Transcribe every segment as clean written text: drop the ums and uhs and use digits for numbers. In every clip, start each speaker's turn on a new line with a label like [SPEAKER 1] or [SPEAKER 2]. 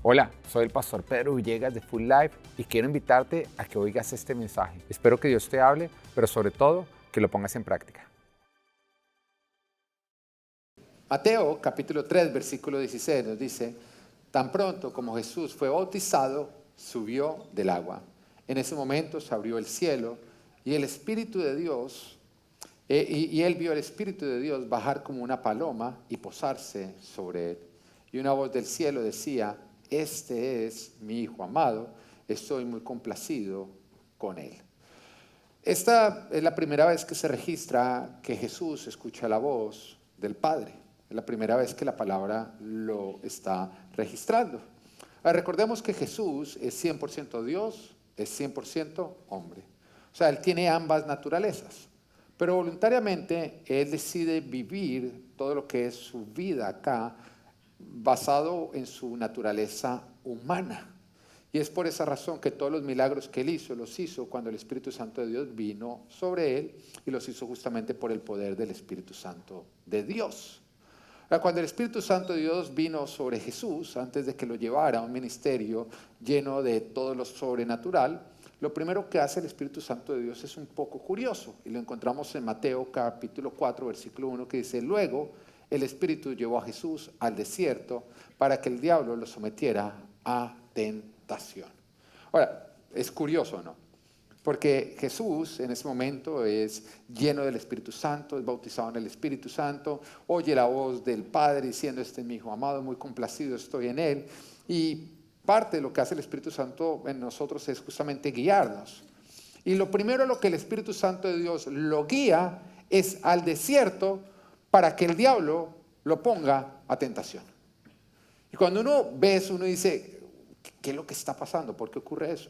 [SPEAKER 1] Hola, soy el pastor Pedro Villegas de Full Life y quiero invitarte a que oigas este mensaje. Espero que Dios te hable, pero sobre todo que lo pongas en práctica.
[SPEAKER 2] Mateo capítulo 3, versículo 16 nos dice: tan pronto como Jesús fue bautizado, subió del agua. En ese momento se abrió el cielo y el Espíritu de Dios, él vio el Espíritu de Dios bajar como una paloma y posarse sobre él. Y una voz del cielo decía: este es mi Hijo amado, estoy muy complacido con él. Esta es la primera vez que se registra que Jesús escucha la voz del Padre. Es la primera vez que la palabra lo está registrando. Recordemos que Jesús es 100% Dios, es 100% hombre. O sea, Él tiene ambas naturalezas. Pero voluntariamente Él decide vivir todo lo que es su vida acá basado en su naturaleza humana. Y es por esa razón que todos los milagros que Él hizo, los hizo cuando el Espíritu Santo de Dios vino sobre Él, y los hizo justamente por el poder del Espíritu Santo de Dios. Ahora, cuando el Espíritu Santo de Dios vino sobre Jesús, antes de que lo llevara a un ministerio lleno de todo lo sobrenatural, lo primero que hace el Espíritu Santo de Dios es un poco curioso, y lo encontramos en Mateo capítulo 4, versículo 1, que dice: luego el Espíritu llevó a Jesús al desierto para que el diablo lo sometiera a tentación. Ahora, es curioso, ¿no? Porque Jesús en ese momento es lleno del Espíritu Santo, es bautizado en el Espíritu Santo, oye la voz del Padre diciendo: este es mi Hijo amado, muy complacido estoy en él. Y parte de lo que hace el Espíritu Santo en nosotros es justamente guiarnos. Y lo primero a lo que el Espíritu Santo de Dios lo guía es al desierto para que el diablo lo ponga a tentación. Y cuando uno ve eso, uno dice: ¿qué es lo que está pasando? ¿Por qué ocurre eso?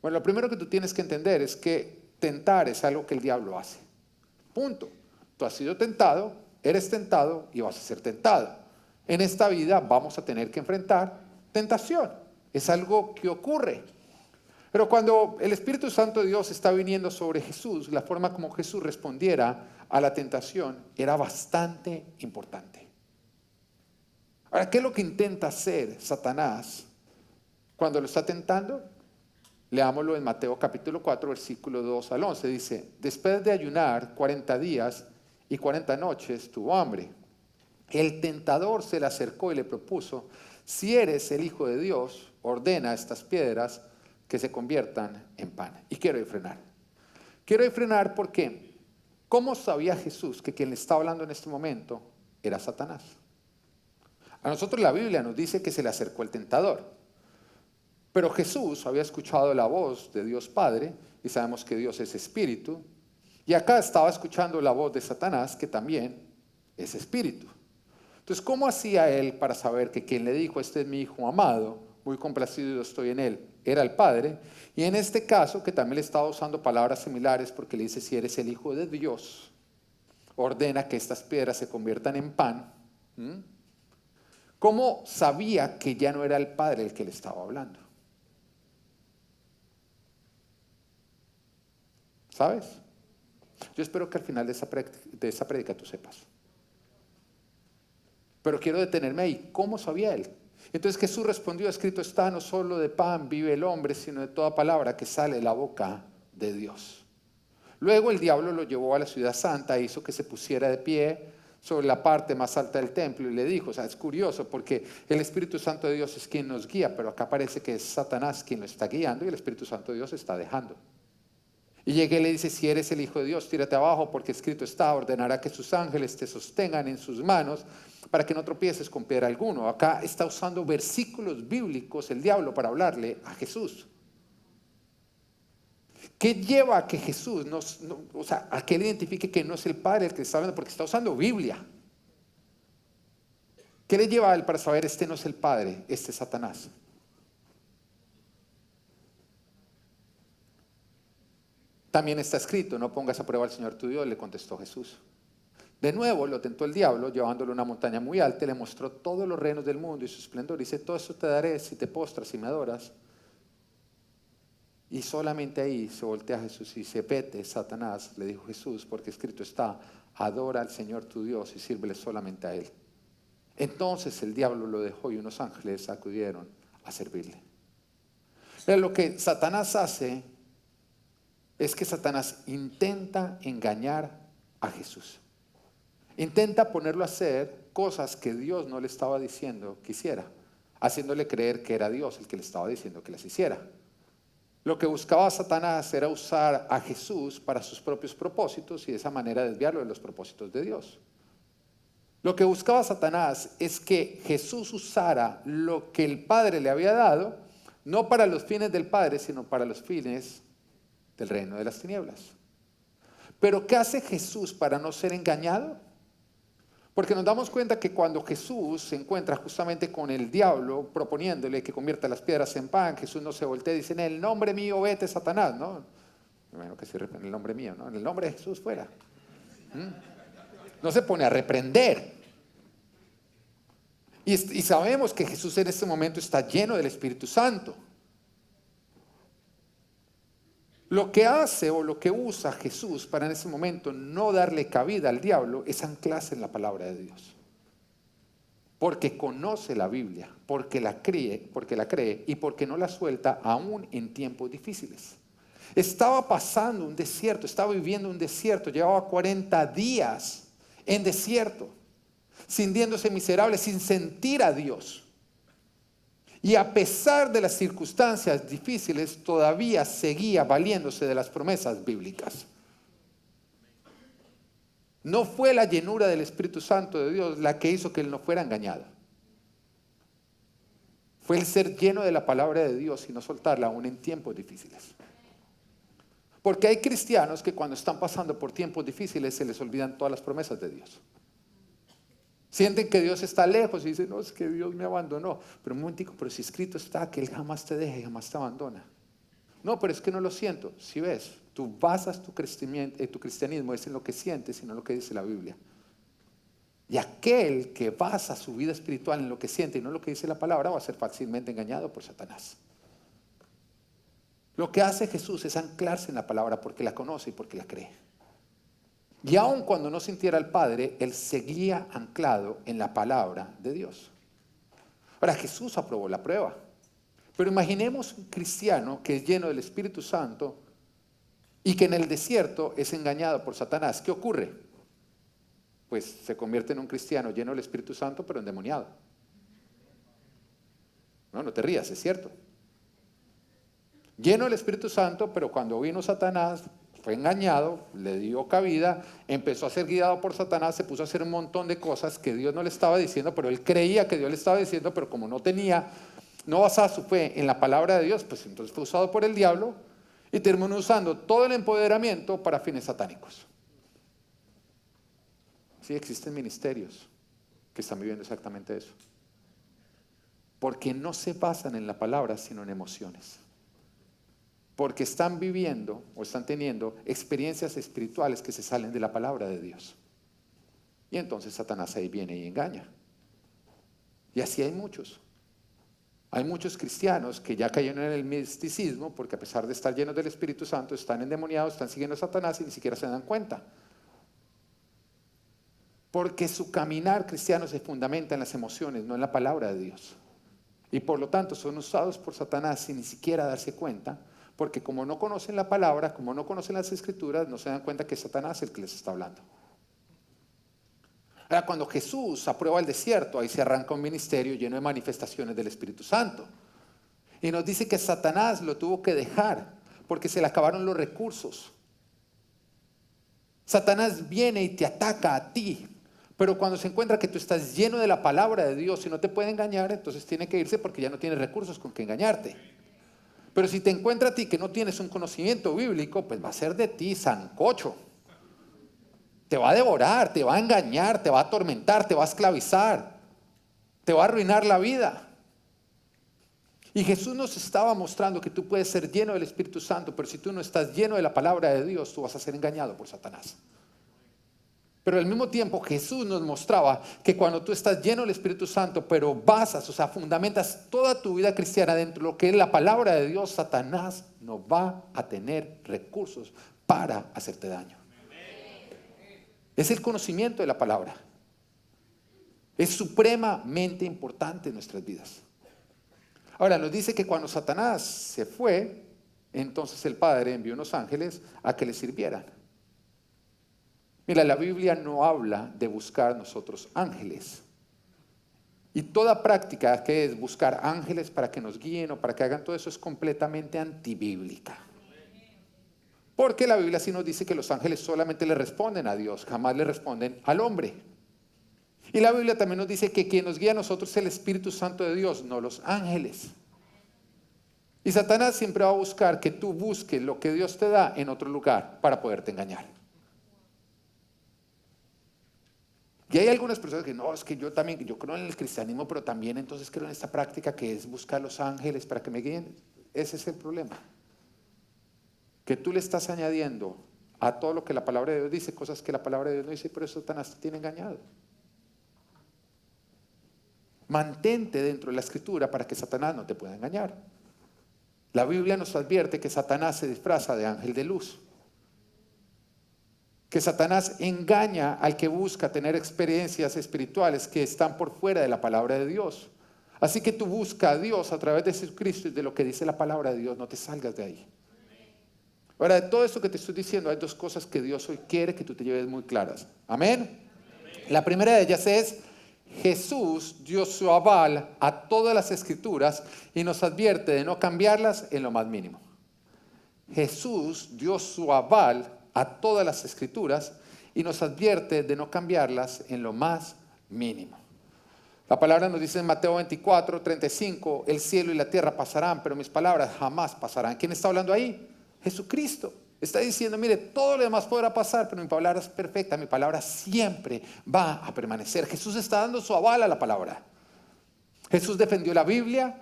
[SPEAKER 2] Bueno, lo primero que tú tienes que entender es que tentar es algo que el diablo hace. Punto. Tú has sido tentado, eres tentado y vas a ser tentado. En esta vida vamos a tener que enfrentar tentación. Es algo que ocurre. Pero cuando el Espíritu Santo de Dios está viniendo sobre Jesús, la forma como Jesús respondiera a la tentación era bastante importante. Ahora, ¿qué es lo que intenta hacer Satanás cuando lo está tentando? Leámoslo en Mateo capítulo 4, versículo 2 al 11. Dice: después de ayunar 40 días y 40 noches tuvo hambre. El tentador se le acercó y le propuso: si eres el Hijo de Dios, ordena a estas piedras que se conviertan en pan. Y quiero frenar. Quiero frenar porque ¿cómo sabía Jesús que quien le estaba hablando en este momento era Satanás? A nosotros la Biblia nos dice que se le acercó el tentador. Pero Jesús había escuchado la voz de Dios Padre, y sabemos que Dios es espíritu, y acá estaba escuchando la voz de Satanás, que también es espíritu. Entonces, ¿cómo hacía él para saber que quien le dijo: este es mi Hijo amado, muy complacido estoy en él, era el Padre? Y en este caso, que también le estaba usando palabras similares, porque le dice: si eres el Hijo de Dios, ordena que estas piedras se conviertan en pan. ¿Cómo sabía que ya no era el Padre el que le estaba hablando? ¿Sabes? Yo espero que al final de esa prédica tú sepas. Pero quiero detenerme ahí. ¿Cómo sabía él? Entonces Jesús respondió: escrito está, no solo de pan vive el hombre, sino de toda palabra que sale de la boca de Dios. Luego el diablo lo llevó a la ciudad santa e hizo que se pusiera de pie sobre la parte más alta del templo y le dijo, o sea, es curioso porque el Espíritu Santo de Dios es quien nos guía, pero acá parece que es Satanás quien lo está guiando y el Espíritu Santo de Dios está dejando. Y llega y le dice: si eres el Hijo de Dios, tírate abajo, porque escrito está, ordenará que sus ángeles te sostengan en sus manos para que no tropieces con piedra alguno. Acá está usando versículos bíblicos el diablo para hablarle a Jesús. ¿Qué lleva a que Jesús, a que él identifique que no es el Padre el que está hablando? Porque está usando Biblia. ¿Qué le lleva a él para saber: este no es el Padre, este es Satanás? También está escrito: no pongas a prueba al Señor tu Dios, le contestó Jesús. De nuevo lo tentó el diablo, llevándolo a una montaña muy alta, y le mostró todos los reinos del mundo y su esplendor. Dice: todo eso te daré si te postras y me adoras. Y solamente ahí se voltea a Jesús y dice: vete, Satanás, le dijo Jesús, porque escrito está: adora al Señor tu Dios y sírvele solamente a Él. Entonces el diablo lo dejó y unos ángeles acudieron a servirle. Pero lo que Satanás hace es que Satanás intenta engañar a Jesús. Intenta ponerlo a hacer cosas que Dios no le estaba diciendo que hiciera, haciéndole creer que era Dios el que le estaba diciendo que las hiciera. Lo que buscaba Satanás era usar a Jesús para sus propios propósitos y de esa manera desviarlo de los propósitos de Dios. Lo que buscaba Satanás es que Jesús usara lo que el Padre le había dado, no para los fines del Padre, sino para los fines del reino de las tinieblas. Pero ¿qué hace Jesús para no ser engañado? Porque nos damos cuenta que cuando Jesús se encuentra justamente con el diablo proponiéndole que convierta las piedras en pan, Jesús no se voltea y dice, en el nombre mío vete, Satanás, ¿no? Bueno, que se en el nombre mío, ¿no? En el nombre de Jesús fuera. No se pone a reprender. Y sabemos que Jesús en este momento está lleno del Espíritu Santo. Lo que hace o lo que usa Jesús para en ese momento no darle cabida al diablo es anclarse en la palabra de Dios. Porque conoce la Biblia, porque la cree y porque no la suelta aún en tiempos difíciles. Estaba pasando un desierto, estaba viviendo un desierto, llevaba 40 días en desierto, sintiéndose miserable, sin sentir a Dios. Y a pesar de las circunstancias difíciles, todavía seguía valiéndose de las promesas bíblicas. No fue la llenura del Espíritu Santo de Dios la que hizo que él no fuera engañado. Fue el ser lleno de la palabra de Dios y no soltarla aún en tiempos difíciles. Porque hay cristianos que cuando están pasando por tiempos difíciles se les olvidan todas las promesas de Dios. Sienten que Dios está lejos y dicen, no, es que Dios me abandonó. Pero un momentico, pero si escrito está que Él jamás te deja y jamás te abandona. No, pero es que no lo siento. Si ves, tú basas tu cristianismo es en lo que sientes y no en lo que dice la Biblia. Y aquel que basa su vida espiritual en lo que siente y no en lo que dice la palabra va a ser fácilmente engañado por Satanás. Lo que hace Jesús es anclarse en la palabra porque la conoce y porque la cree. Y aun cuando no sintiera al Padre, él seguía anclado en la palabra de Dios. Ahora, Jesús aprobó la prueba. Pero imaginemos un cristiano que es lleno del Espíritu Santo y que en el desierto es engañado por Satanás. ¿Qué ocurre? Pues se convierte en un cristiano lleno del Espíritu Santo, pero endemoniado. No te rías, es cierto. Lleno del Espíritu Santo, pero cuando vino Satanás, fue engañado, le dio cabida, empezó a ser guiado por Satanás, se puso a hacer un montón de cosas que Dios no le estaba diciendo, pero él creía que Dios le estaba diciendo, pero como no basaba su fe en la palabra de Dios, pues entonces fue usado por el diablo y terminó usando todo el empoderamiento para fines satánicos. Sí, existen ministerios que están viviendo exactamente eso. Porque no se basan en la palabra, sino en emociones. Porque están viviendo o están teniendo experiencias espirituales que se salen de la palabra de Dios. Y entonces Satanás ahí viene y engaña. Y así hay muchos. Hay muchos cristianos que ya cayeron en el misticismo porque a pesar de estar llenos del Espíritu Santo, están endemoniados, están siguiendo a Satanás y ni siquiera se dan cuenta. Porque su caminar cristiano se fundamenta en las emociones, no en la palabra de Dios. Y por lo tanto son usados por Satanás sin ni siquiera darse cuenta. Porque como no conocen la palabra, como no conocen las escrituras, no se dan cuenta que es Satanás el que les está hablando. Ahora, cuando Jesús aprueba el desierto, ahí se arranca un ministerio lleno de manifestaciones del Espíritu Santo. Y nos dice que Satanás lo tuvo que dejar porque se le acabaron los recursos. Satanás viene y te ataca a ti. Pero cuando se encuentra que tú estás lleno de la palabra de Dios y no te puede engañar, entonces tiene que irse porque ya no tiene recursos con que engañarte. Pero si te encuentra a ti que no tienes un conocimiento bíblico, pues va a ser de ti sancocho. Te va a devorar, te va a engañar, te va a atormentar, te va a esclavizar, te va a arruinar la vida. Y Jesús nos estaba mostrando que tú puedes ser lleno del Espíritu Santo, pero si tú no estás lleno de la palabra de Dios, tú vas a ser engañado por Satanás. Pero al mismo tiempo Jesús nos mostraba que cuando tú estás lleno del Espíritu Santo, pero basas, fundamentas toda tu vida cristiana dentro de lo que es la palabra de Dios, Satanás no va a tener recursos para hacerte daño. Es el conocimiento de la palabra. Es supremamente importante en nuestras vidas. Ahora, nos dice que cuando Satanás se fue, entonces el Padre envió unos ángeles a que le sirvieran. Mira, la Biblia no habla de buscar nosotros ángeles. Y toda práctica que es buscar ángeles para que nos guíen o para que hagan todo eso es completamente antibíblica. Porque la Biblia sí nos dice que los ángeles solamente le responden a Dios, jamás le responden al hombre. Y la Biblia también nos dice que quien nos guía a nosotros es el Espíritu Santo de Dios, no los ángeles. Y Satanás siempre va a buscar que tú busques lo que Dios te da en otro lugar para poderte engañar. Y hay algunas personas que no, es que yo también, yo creo en el cristianismo, pero también entonces creo en esta práctica que es buscar los ángeles para que me guíen. Ese es el problema. Que tú le estás añadiendo a todo lo que la palabra de Dios dice, cosas que la palabra de Dios no dice, pero eso Satanás te tiene engañado. Mantente dentro de la Escritura para que Satanás no te pueda engañar. La Biblia nos advierte que Satanás se disfraza de ángel de luz. Que Satanás engaña al que busca tener experiencias espirituales que están por fuera de la palabra de Dios. Así que tú busca a Dios a través de Jesucristo y de lo que dice la palabra de Dios, no te salgas de ahí. Ahora, de todo esto que te estoy diciendo, hay dos cosas que Dios hoy quiere que tú te lleves muy claras. ¿Amén? La primera de ellas es, Jesús dio su aval a todas las Escrituras y nos advierte de no cambiarlas en lo más mínimo. Jesús dio su aval a todas las Escrituras y nos advierte de no cambiarlas en lo más mínimo. La palabra nos dice en Mateo 24, 35, el cielo y la tierra pasarán, pero mis palabras jamás pasarán. ¿Quién está hablando ahí? Jesucristo. Está diciendo, mire, todo lo demás podrá pasar, pero mi palabra es perfecta, mi palabra siempre va a permanecer. Jesús está dando su aval a la palabra. Jesús defendió la Biblia,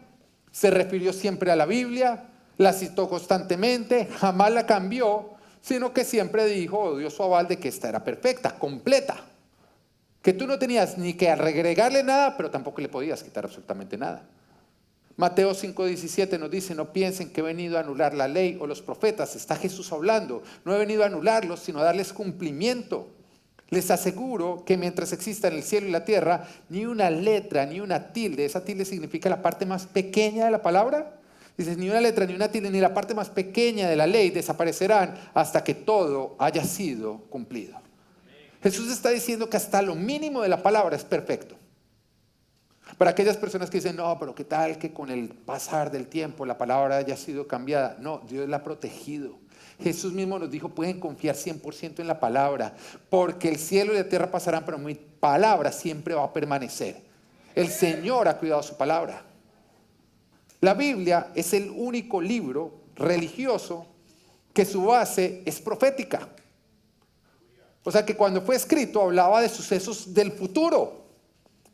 [SPEAKER 2] se refirió siempre a la Biblia, la citó constantemente, jamás la cambió, sino que siempre dijo o dio su aval de que esta era perfecta, completa. Que tú no tenías ni que agregarle nada, pero tampoco le podías quitar absolutamente nada. Mateo 5:17 nos dice, no piensen que he venido a anular la ley o los profetas. Está Jesús hablando. No he venido a anularlos, sino a darles cumplimiento. Les aseguro que mientras exista en el cielo y la tierra, ni una letra, ni una tilde, esa tilde significa la parte más pequeña de la palabra. Dice, ni una letra, ni una tilde, ni la parte más pequeña de la ley desaparecerán hasta que todo haya sido cumplido. Jesús está diciendo que hasta lo mínimo de la palabra es perfecto. Para aquellas personas que dicen, no, pero qué tal que con el pasar del tiempo la palabra haya sido cambiada. No, Dios la ha protegido. Jesús mismo nos dijo, pueden confiar 100% en la palabra, porque el cielo y la tierra pasarán, pero mi palabra siempre va a permanecer. El Señor ha cuidado su palabra. La Biblia es el único libro religioso que su base es profética. O sea que cuando fue escrito hablaba de sucesos del futuro.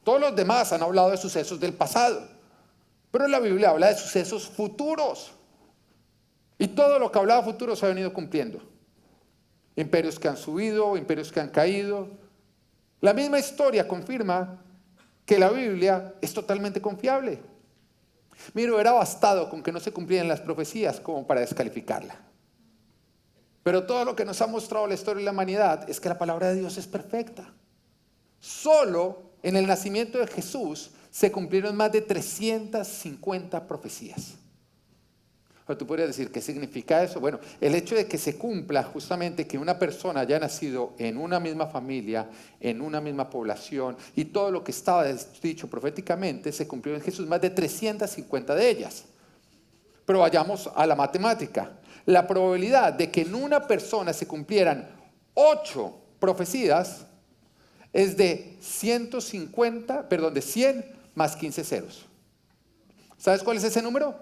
[SPEAKER 2] Todos los demás han hablado de sucesos del pasado, pero la Biblia habla de sucesos futuros. Y todo lo que hablaba de futuro se ha venido cumpliendo. Imperios que han subido, imperios que han caído. La misma historia confirma que la Biblia es totalmente confiable. Mira, hubiera bastado con que no se cumplieran las profecías como para descalificarla. Pero todo lo que nos ha mostrado la historia de la humanidad es que la palabra de Dios es perfecta. Solo en el nacimiento de Jesús se cumplieron más de 350 profecías. Pero tú podrías decir, ¿qué significa eso? Bueno, el hecho de que se cumpla justamente que una persona haya nacido en una misma familia, en una misma población, y todo lo que estaba dicho proféticamente se cumplió en Jesús, más de 350 de ellas. Pero vayamos a la matemática. La probabilidad de que en una persona se cumplieran 8 profecías es de 100 más 15 ceros. ¿Sabes cuál es ese número?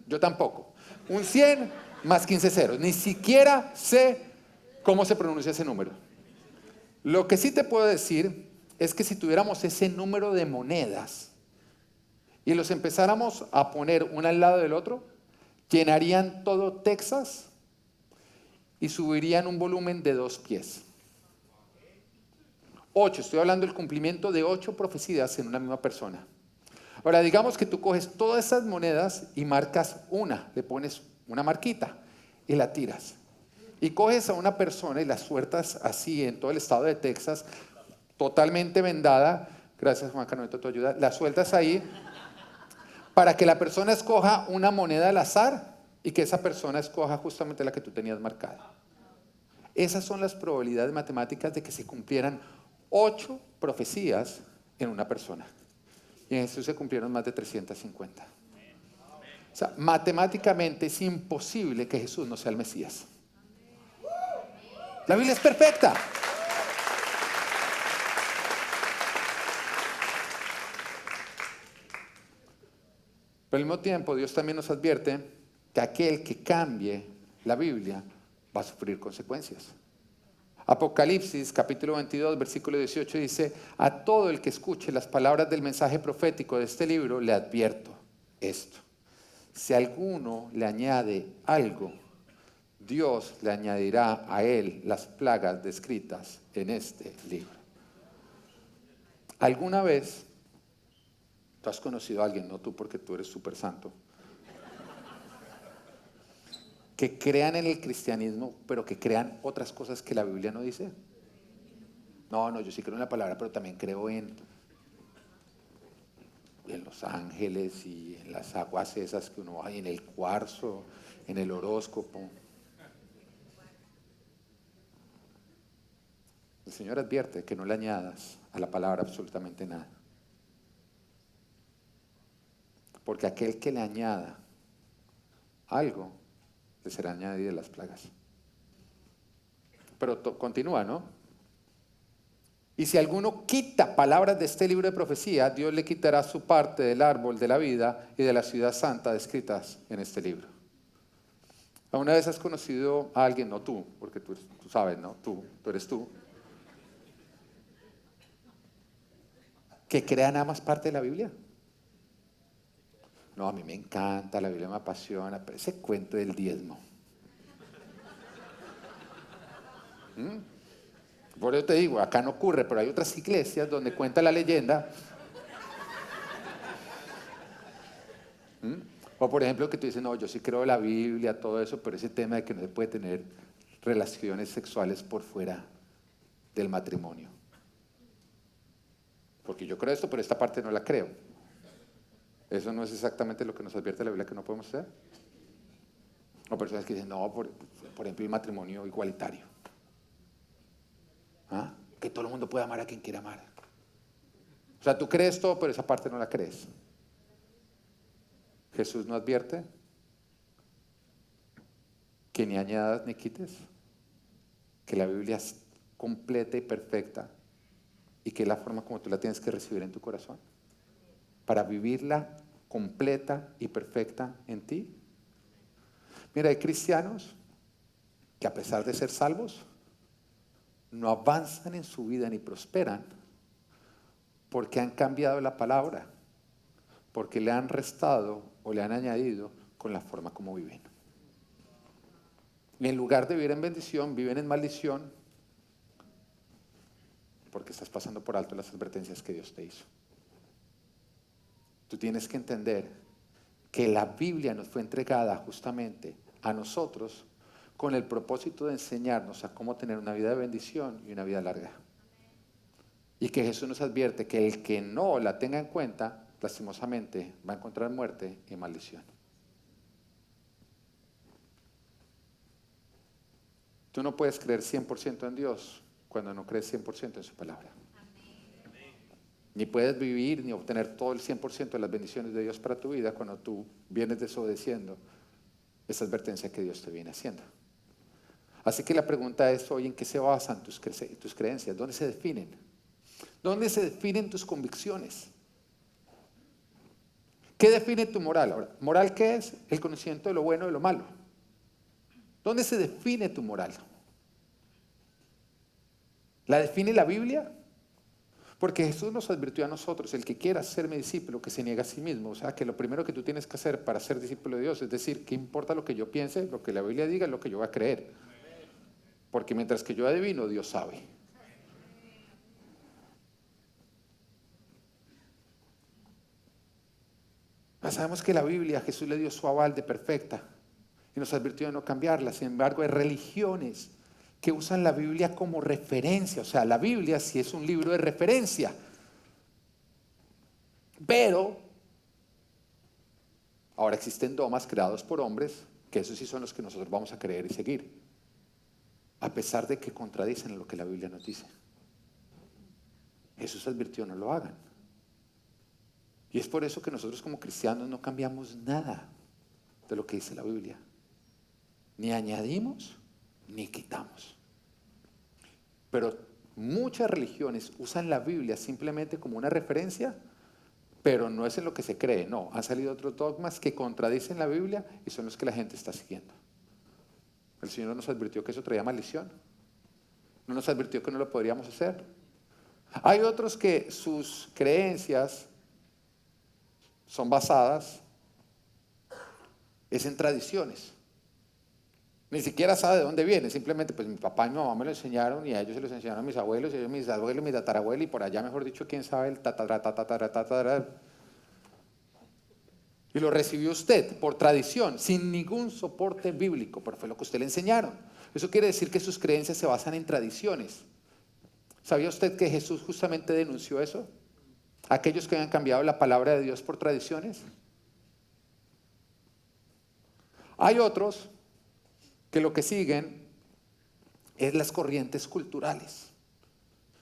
[SPEAKER 2] Yo tampoco. Un 100 más 15 ceros. Ni siquiera sé cómo se pronuncia ese número. Lo que sí te puedo decir es que si tuviéramos ese número de monedas y los empezáramos a poner uno al lado del otro, llenarían todo Texas y subirían un volumen de 2 pies. 8, estoy hablando del cumplimiento de 8 profecías en una misma persona. Ahora, digamos que tú coges todas esas monedas y marcas una, le pones una marquita y la tiras. Y coges a una persona y la sueltas así en todo el estado de Texas, totalmente vendada, Gracias, Juan Carlos, tu ayuda. La sueltas ahí para que la persona escoja una moneda al azar y que esa persona escoja justamente la que tú tenías marcada. Esas son las probabilidades matemáticas de que se cumplieran 8 profecías en una persona. Y en Jesús se cumplieron más de 350. O sea, matemáticamente es imposible que Jesús no sea el Mesías. La Biblia es perfecta. Pero al mismo tiempo, Dios también nos advierte que aquel que cambie la Biblia va a sufrir consecuencias. Apocalipsis, capítulo 22, versículo 18 dice: a todo el que escuche las palabras del mensaje profético de este libro, le advierto esto. Si alguno le añade algo, Dios le añadirá a él las plagas descritas en este libro. ¿Alguna vez tú has conocido a alguien, no tú porque tú eres súper santo, que crean en el cristianismo, pero que crean otras cosas que la Biblia no dice? No, yo sí creo en la palabra, pero también creo en los ángeles y en las aguas esas que uno va, y en el cuarzo, en el horóscopo. El Señor advierte que no le añadas a la palabra absolutamente nada. Porque aquel que le añada algo, le será añadidas las plagas. Pero continúa, ¿no? Y si alguno quita palabras de este libro de profecía, Dios le quitará su parte del árbol de la vida y de la ciudad santa descritas en este libro. ¿Alguna vez has conocido a alguien, no tú, porque tú sabes, ¿no? Tú eres tú, que crea nada más parte de la Biblia? No, a mí me encanta, la Biblia me apasiona, pero ese cuento del diezmo. Por eso te digo, acá no ocurre, pero hay otras iglesias donde cuenta la leyenda. O por ejemplo que tú dices, no, yo sí creo la Biblia, todo eso, pero ese tema de que no se puede tener relaciones sexuales por fuera del matrimonio. Porque yo creo esto, pero esta parte no la creo. ¿Eso no es exactamente lo que nos advierte la Biblia que no podemos hacer? O personas que dicen, no, por ejemplo, el matrimonio igualitario. ¿Ah? Que todo el mundo pueda amar a quien quiera amar. O sea, tú crees todo, pero esa parte no la crees. Jesús no advierte que ni añadas ni quites, que la Biblia es completa y perfecta y que es la forma como tú la tienes que recibir en tu corazón para vivirla completa y perfecta en ti. Mira, hay cristianos que a pesar de ser salvos, no avanzan en su vida ni prosperan porque han cambiado la palabra, porque le han restado o le han añadido con la forma como viven. Y en lugar de vivir en bendición, viven en maldición porque estás pasando por alto las advertencias que Dios te hizo. Tú tienes que entender que la Biblia nos fue entregada justamente a nosotros con el propósito de enseñarnos a cómo tener una vida de bendición y una vida larga. Y que Jesús nos advierte que el que no la tenga en cuenta, lastimosamente, va a encontrar muerte y maldición. Tú no puedes creer 100% en Dios cuando no crees 100% en su palabra. Ni puedes vivir ni obtener todo el 100% de las bendiciones de Dios para tu vida cuando tú vienes desobedeciendo esa advertencia que Dios te viene haciendo. Así que la pregunta es hoy, ¿en qué se basan tus creencias? ¿Dónde se definen? ¿Dónde se definen tus convicciones? ¿Qué define tu moral? Ahora, ¿moral qué es? El conocimiento de lo bueno y de lo malo. ¿Dónde se define tu moral? ¿La define la Biblia? Porque Jesús nos advirtió a nosotros, el que quiera ser mi discípulo, que se niegue a sí mismo. O sea, que lo primero que tú tienes que hacer para ser discípulo de Dios es decir, ¿qué importa lo que yo piense? Lo que la Biblia diga es lo que yo voy a creer. Porque mientras que yo adivino, Dios sabe. Sabemos que la Biblia, Jesús le dio su aval de perfecta y nos advirtió de no cambiarla. Sin embargo, hay religiones que usan la Biblia como referencia. O sea, la Biblia sí es un libro de referencia, Pero ahora existen dogmas creados por hombres, que esos sí son los que nosotros vamos a creer y seguir, a pesar de que contradicen lo que la Biblia nos dice. Jesús advirtió, no lo hagan. Y es por eso que nosotros como cristianos no cambiamos nada de lo que dice la Biblia. Ni añadimos, ni quitamos. Pero muchas religiones usan la Biblia simplemente como una referencia, pero no es en lo que se cree, no. Han salido otros dogmas que contradicen la Biblia y son los que la gente está siguiendo. El Señor nos advirtió que eso traía maldición. No nos advirtió que no lo podríamos hacer. Hay otros que sus creencias son basadas en tradiciones. Ni siquiera sabe de dónde viene, simplemente pues mi papá y mi mamá me lo enseñaron y a ellos se los enseñaron a mis abuelos, y ellos mis abuelos, mis tatarabuelos y por allá, mejor dicho, quién sabe el tatara. Y lo recibió usted por tradición, sin ningún soporte bíblico, pero fue lo que usted le enseñaron. Eso quiere decir que sus creencias se basan en tradiciones. ¿Sabía usted que Jesús justamente denunció eso? Aquellos que habían cambiado la palabra de Dios por tradiciones. Hay otros que lo que siguen es las corrientes culturales.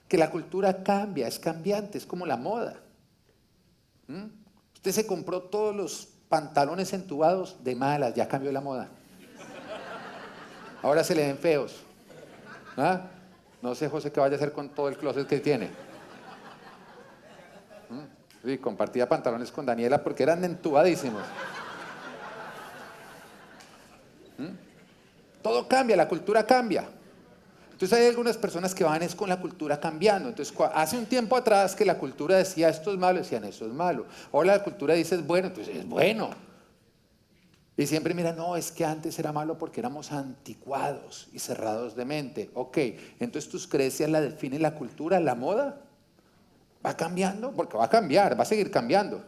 [SPEAKER 2] Que la cultura cambia, es cambiante, es como la moda. Usted se compró todos los pantalones entubados de malas, ya cambió la moda. Ahora se le ven feos. ¿Ah? No sé, José, qué vaya a hacer con todo el closet que tiene. Sí, compartía pantalones con Daniela porque eran entubadísimos. Todo cambia, la cultura cambia. Entonces hay algunas personas que van es con la cultura cambiando. Entonces hace un tiempo atrás que la cultura decía esto es malo, decían esto es malo. Ahora la cultura dice es bueno, entonces es bueno. Y siempre mira, no, es que antes era malo porque éramos anticuados y cerrados de mente. Ok, entonces tus creencias la define la cultura, la moda. ¿Va cambiando? Porque va a cambiar, va a seguir cambiando.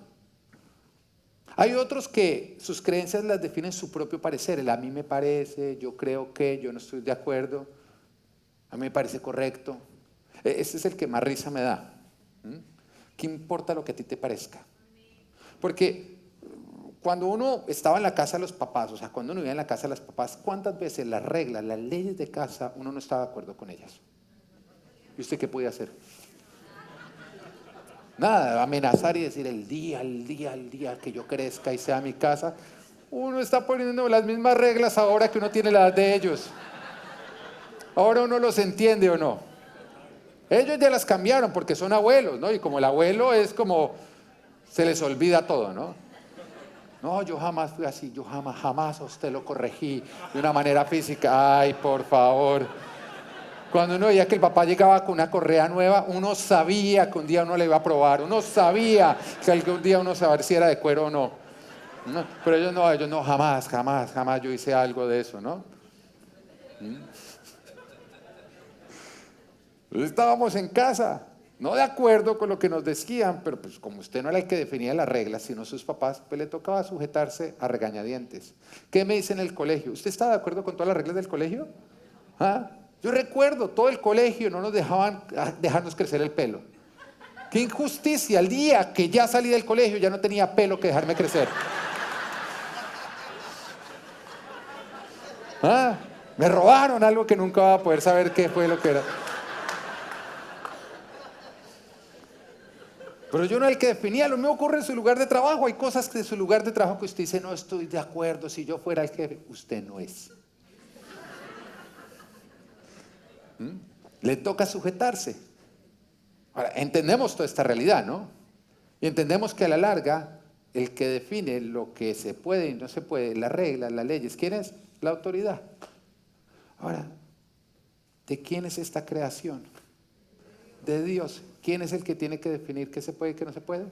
[SPEAKER 2] Hay otros que sus creencias las definen su propio parecer. El a mí me parece, yo creo que, yo no estoy de acuerdo, a mí me parece correcto. Ese es el que más risa me da. ¿Qué importa lo que a ti te parezca? Porque cuando uno estaba en la casa de los papás, o sea, cuando uno vivía en la casa de los papás, ¿cuántas veces las reglas, las leyes de casa, uno no estaba de acuerdo con ellas? ¿Y usted qué podía hacer? Nada, amenazar y decir el día que yo crezca y sea mi casa. Uno está poniendo las mismas reglas ahora que uno tiene la edad de ellos. Ahora uno los entiende o no. Ellos ya las cambiaron porque son abuelos, ¿no? Y como el abuelo es como, se les olvida todo, ¿no? No, yo jamás fui así, yo jamás a usted lo corregí de una manera física. Ay, por favor. Cuando uno veía que el papá llegaba con una correa nueva, uno sabía que un día uno le iba a probar, uno sabía que algún día uno sabía si era de cuero o no. Pero ellos no, jamás yo hice algo de eso, ¿no? Entonces estábamos en casa, no de acuerdo con lo que nos decían, pero pues como usted no era el que definía las reglas, sino sus papás, pues le tocaba sujetarse a regañadientes. ¿Qué me dice en el colegio? ¿Usted está de acuerdo con todas las reglas del colegio? ¿Ah? Yo recuerdo, todo el colegio no nos dejaban dejarnos crecer el pelo. ¡Qué injusticia! El día que ya salí del colegio ya no tenía pelo que dejarme crecer. ¿Ah? Me robaron algo que nunca va a poder saber qué fue lo que era. Pero yo no era el que definía, lo mismo ocurre en su lugar de trabajo. Hay cosas de su lugar de trabajo que usted dice, no estoy de acuerdo, si yo fuera el jefe, usted no es. Le toca sujetarse. Ahora, entendemos toda esta realidad, ¿no? Y entendemos que a la larga, el que define lo que se puede y no se puede, las reglas, las leyes, ¿quién es? La autoridad. Ahora, ¿de quién es esta creación? De Dios. ¿Quién es el que tiene que definir qué se puede y qué no se puede?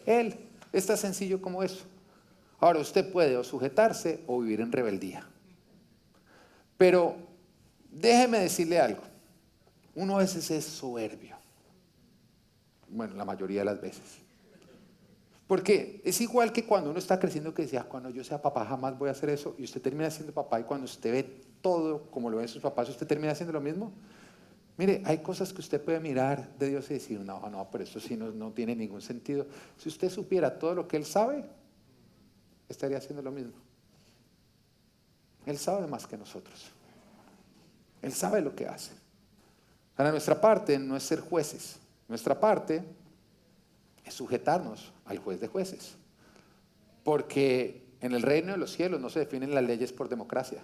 [SPEAKER 2] Él. Es tan sencillo como eso. Ahora, usted puede o sujetarse o vivir en rebeldía. Pero déjeme decirle algo. Uno a veces es soberbio. Bueno, la mayoría de las veces. Porque es igual que cuando uno está creciendo que decía, cuando yo sea papá jamás voy a hacer eso. Y usted termina siendo papá y cuando usted ve todo como lo ven sus papás, ¿usted termina haciendo lo mismo? Mire, hay cosas que usted puede mirar de Dios y decir, no, pero eso sí no tiene ningún sentido. Si usted supiera todo lo que Él sabe, estaría haciendo lo mismo. Él sabe más que nosotros. Él sabe lo que hace. Ahora, nuestra parte no es ser jueces. Nuestra parte es sujetarnos al juez de jueces. Porque en el reino de los cielos no se definen las leyes por democracia.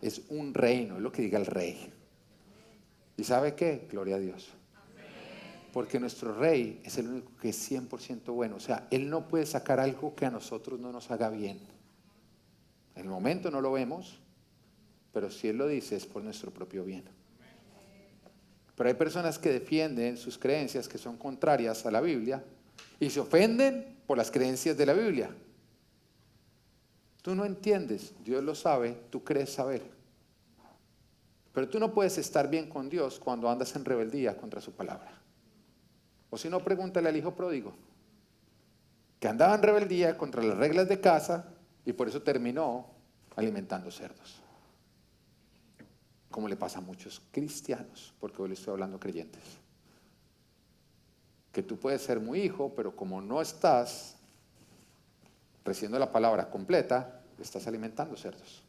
[SPEAKER 2] Es un reino, es lo que diga el rey. ¿Y sabe qué? Gloria a Dios. Porque nuestro rey es el único que es 100% bueno. O sea, Él no puede sacar algo que a nosotros no nos haga bien. En el momento no lo vemos, pero si Él lo dice es por nuestro propio bien. Pero hay personas que defienden sus creencias que son contrarias a la Biblia y se ofenden por las creencias de la Biblia. Tú no entiendes, Dios lo sabe, tú crees saber. Pero tú no puedes estar bien con Dios cuando andas en rebeldía contra su palabra. O si no, pregúntale al hijo pródigo, que andaba en rebeldía contra las reglas de casa y por eso terminó alimentando cerdos. Como le pasa a muchos cristianos, porque hoy le estoy hablando creyentes. Que tú puedes ser muy hijo, pero como no estás recibiendo la palabra completa, estás alimentando cerdos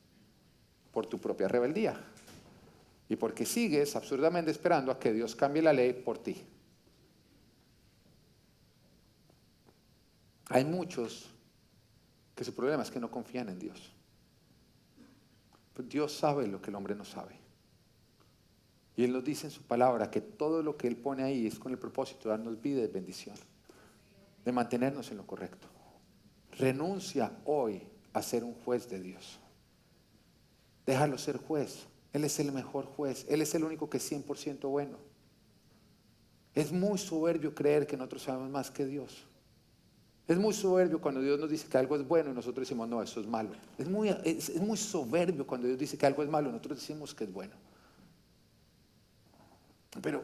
[SPEAKER 2] por tu propia rebeldía y porque sigues absurdamente esperando a que Dios cambie la ley por ti. Hay muchos que su problema es que no confían en Dios. Pero Dios sabe lo que el hombre no sabe. Y Él nos dice en su palabra que todo lo que Él pone ahí es con el propósito de darnos vida y bendición, de mantenernos en lo correcto. Renuncia hoy a ser un juez de Dios. Déjalo ser juez. Él es el mejor juez. Él es el único que es 100% bueno. Es muy soberbio creer que nosotros sabemos más que Dios. Es muy soberbio cuando Dios nos dice que algo es bueno y nosotros decimos, no, eso es malo. Es muy soberbio cuando Dios dice que algo es malo y nosotros decimos que es bueno. Pero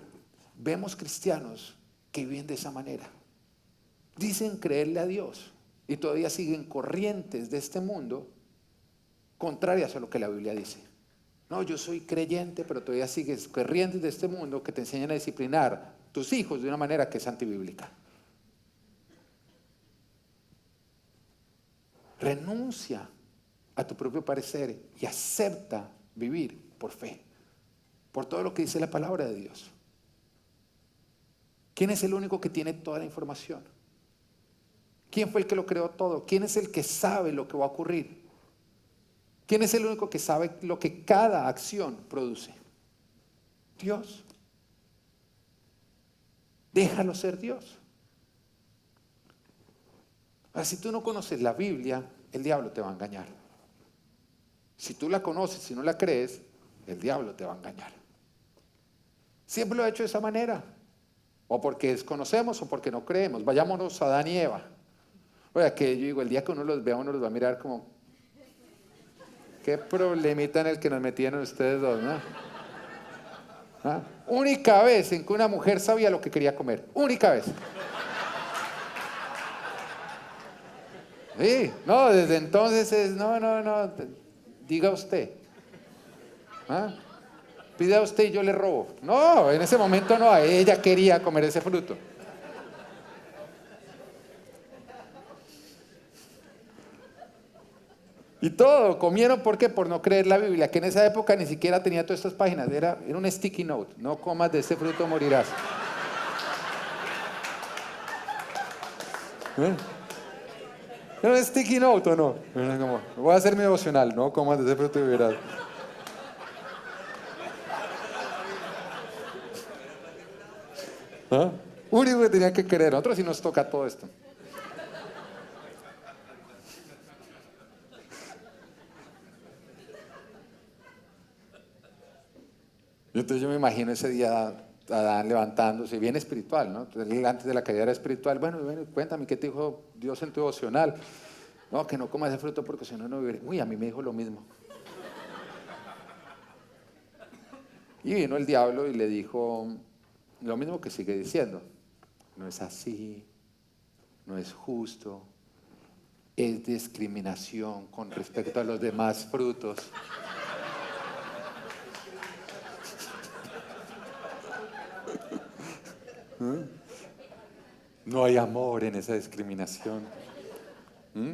[SPEAKER 2] vemos cristianos que viven de esa manera. Dicen creerle a Dios y todavía siguen corrientes de este mundo contrarias a lo que la Biblia dice. No, yo soy creyente, pero todavía sigues corrientes de este mundo que te enseñan a disciplinar tus hijos de una manera que es antibíblica. Renuncia a tu propio parecer y acepta vivir por fe, por todo lo que dice la palabra de Dios. ¿Quién es el único que tiene toda la información? ¿Quién fue el que lo creó todo? ¿Quién es el que sabe lo que va a ocurrir? ¿Quién es el único que sabe lo que cada acción produce? Dios. Déjalo ser Dios. Ahora, si tú no conoces la Biblia, el diablo te va a engañar. Si tú la conoces y no la crees, el diablo te va a engañar. Siempre lo ha hecho de esa manera. O porque desconocemos o porque no creemos. Vayámonos a Adán y Eva. Oiga, que yo digo, el día que uno los vea, uno los va a mirar como, qué problemita en el que nos metieron ustedes dos, ¿no? ¿Ah? Única vez en que una mujer sabía lo que quería comer. Única vez. Sí, no, desde entonces es, no, diga usted. ¿Ah? Pida usted y yo le robo. No, en ese momento no, ella quería comer ese fruto. Y todo, comieron, ¿por qué? Por no creer la Biblia, que en esa época ni siquiera tenía todas estas páginas, era un sticky note, no comas de ese fruto morirás. ¿Era un sticky note o no? Era como, voy a hacer mi devocional, no comas de ese fruto y morirás. ¿Ah? Único que tenía que creer, nosotros sí nos toca todo esto. Entonces yo me imagino ese día Adán levantándose, bien espiritual, ¿no? Entonces, él antes de la caída era espiritual. Bueno, cuéntame, ¿qué te dijo Dios en tu devocional? No, que no comas ese fruto porque si no, no viviré. Uy, a mí me dijo lo mismo. Y vino el diablo y le dijo lo mismo que sigue diciendo. No es así, no es justo, es discriminación con respecto a los demás frutos. ¿Mm? No hay amor en esa discriminación. ¿Mm?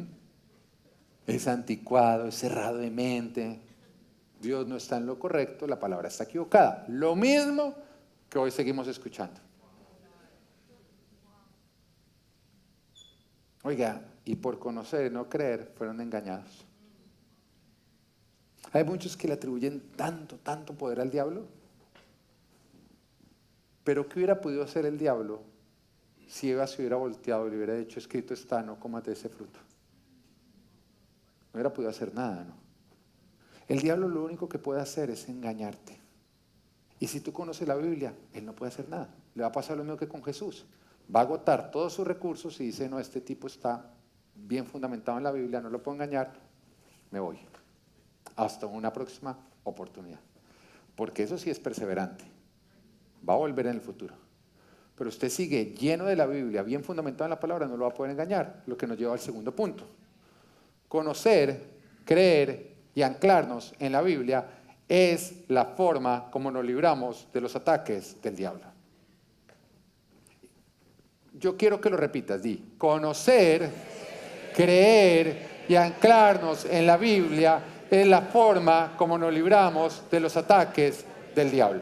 [SPEAKER 2] Es anticuado, es cerrado de mente. Dios no está en lo correcto, la palabra está equivocada. Lo mismo que hoy seguimos escuchando. Oiga, y por conocer y no creer, fueron engañados. Hay muchos que le atribuyen tanto poder al diablo. Pero ¿qué hubiera podido hacer el diablo si Eva se hubiera volteado y le hubiera dicho, escrito está, no comas de ese fruto? No hubiera podido hacer nada, ¿no? El diablo lo único que puede hacer es engañarte. Y si tú conoces la Biblia, él no puede hacer nada. Le va a pasar lo mismo que con Jesús. Va a agotar todos sus recursos y dice, no, este tipo está bien fundamentado en la Biblia, no lo puedo engañar, me voy. Hasta una próxima oportunidad. Porque eso sí es perseverante. Va a volver en el futuro. Pero usted sigue lleno de la Biblia, bien fundamentado en la palabra, no lo va a poder engañar. Lo que nos lleva al segundo punto. Conocer, creer y anclarnos en la Biblia es la forma como nos libramos de los ataques del diablo. Yo quiero que lo repitas, di. Conocer, creer y anclarnos en la Biblia es la forma como nos libramos de los ataques del diablo.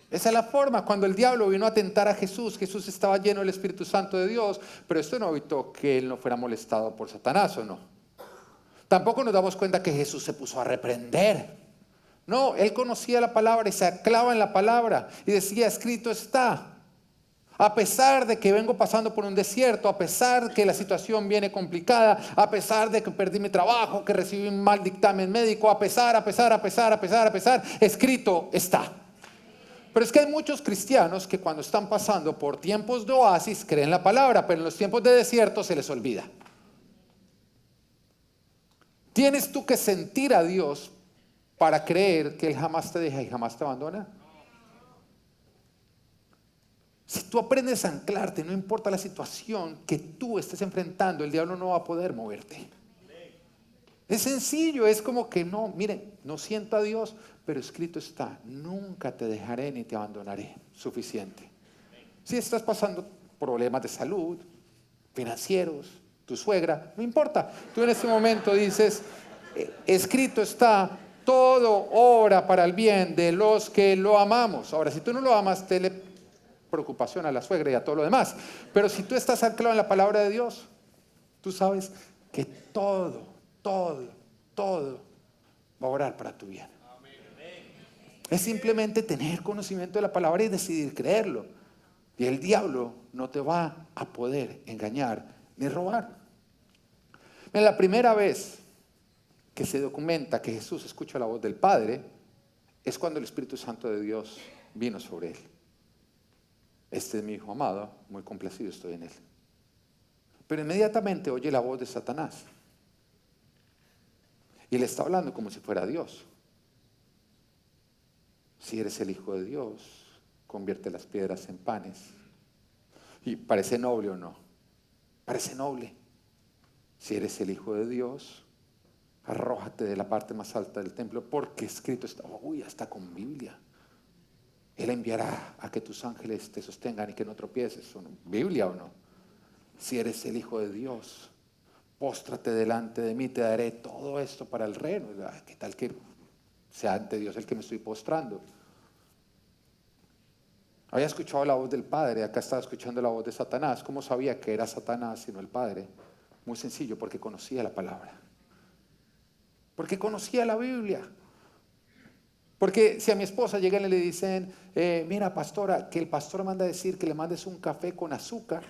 [SPEAKER 2] Esa es la forma. Cuando el diablo vino a tentar a Jesús, Jesús estaba lleno del Espíritu Santo de Dios, pero esto no evitó que él no fuera molestado por Satanás, ¿o no? Tampoco nos damos cuenta que Jesús se puso a reprender. No, él conocía la palabra y se anclaba en la palabra y decía, escrito está. A pesar de que vengo pasando por un desierto, a pesar que la situación viene complicada, a pesar de que perdí mi trabajo, que recibí un mal dictamen médico, a pesar, escrito está. Pero es que hay muchos cristianos que cuando están pasando por tiempos de oasis creen la palabra, pero en los tiempos de desierto se les olvida. ¿Tienes tú que sentir a Dios para creer que Él jamás te deja y jamás te abandona? Si tú aprendes a anclarte, no importa la situación que tú estés enfrentando, el diablo no va a poder moverte. Es sencillo, es como que no, miren, no siento a Dios, pero escrito está, nunca te dejaré ni te abandonaré. Suficiente. Si estás pasando problemas de salud, financieros, tu suegra, no importa. Tú en este momento dices, escrito está, todo obra para el bien de los que lo amamos. Ahora, si tú no lo amas, tenle preocupación a la suegra y a todo lo demás. Pero si tú estás anclado en la palabra de Dios, tú sabes que todo va a orar para tu bien. Es simplemente tener conocimiento de la palabra y decidir creerlo. Y el diablo no te va a poder engañar ni robar. Mira, la primera vez que se documenta que Jesús escucha la voz del Padre es cuando el Espíritu Santo de Dios vino sobre él. Este es mi hijo amado, muy complacido estoy en él. Pero inmediatamente oye la voz de Satanás. Y le está hablando como si fuera Dios. Si eres el Hijo de Dios, convierte las piedras en panes. Y parece noble o no. Parece noble. Si eres el Hijo de Dios, arrójate de la parte más alta del templo, porque escrito está, uy, hasta con Biblia. Él enviará a que tus ángeles te sostengan y que no tropieces. ¿Biblia o no? Si eres el Hijo de Dios, póstrate delante de mí, te daré todo esto para el reino. ¿Qué tal que sea ante Dios el que me estoy postrando? Había escuchado la voz del Padre, acá estaba escuchando la voz de Satanás. ¿Cómo sabía que era Satanás sino el Padre? Muy sencillo, porque conocía la palabra. Porque conocía la Biblia. Porque si a mi esposa llegan y le dicen, mira pastora, que el pastor manda a decir que le mandes un café con azúcar.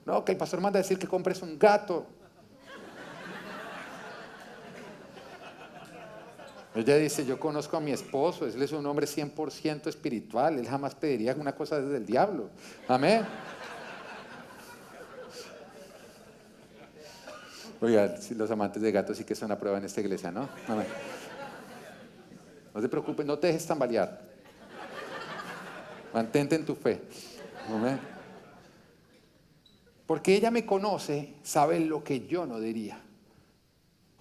[SPEAKER 2] No, que el pastor manda a decir que compres un gato. Ella dice, yo conozco a mi esposo, él es un hombre 100% espiritual, él jamás pediría una cosa desde el diablo. Amén. Oiga, los amantes de gatos sí que son a prueba en esta iglesia, ¿no? Amén. No te preocupes, no te dejes tambalear. Mantente en tu fe. Amén. Porque ella me conoce, sabe lo que yo no diría.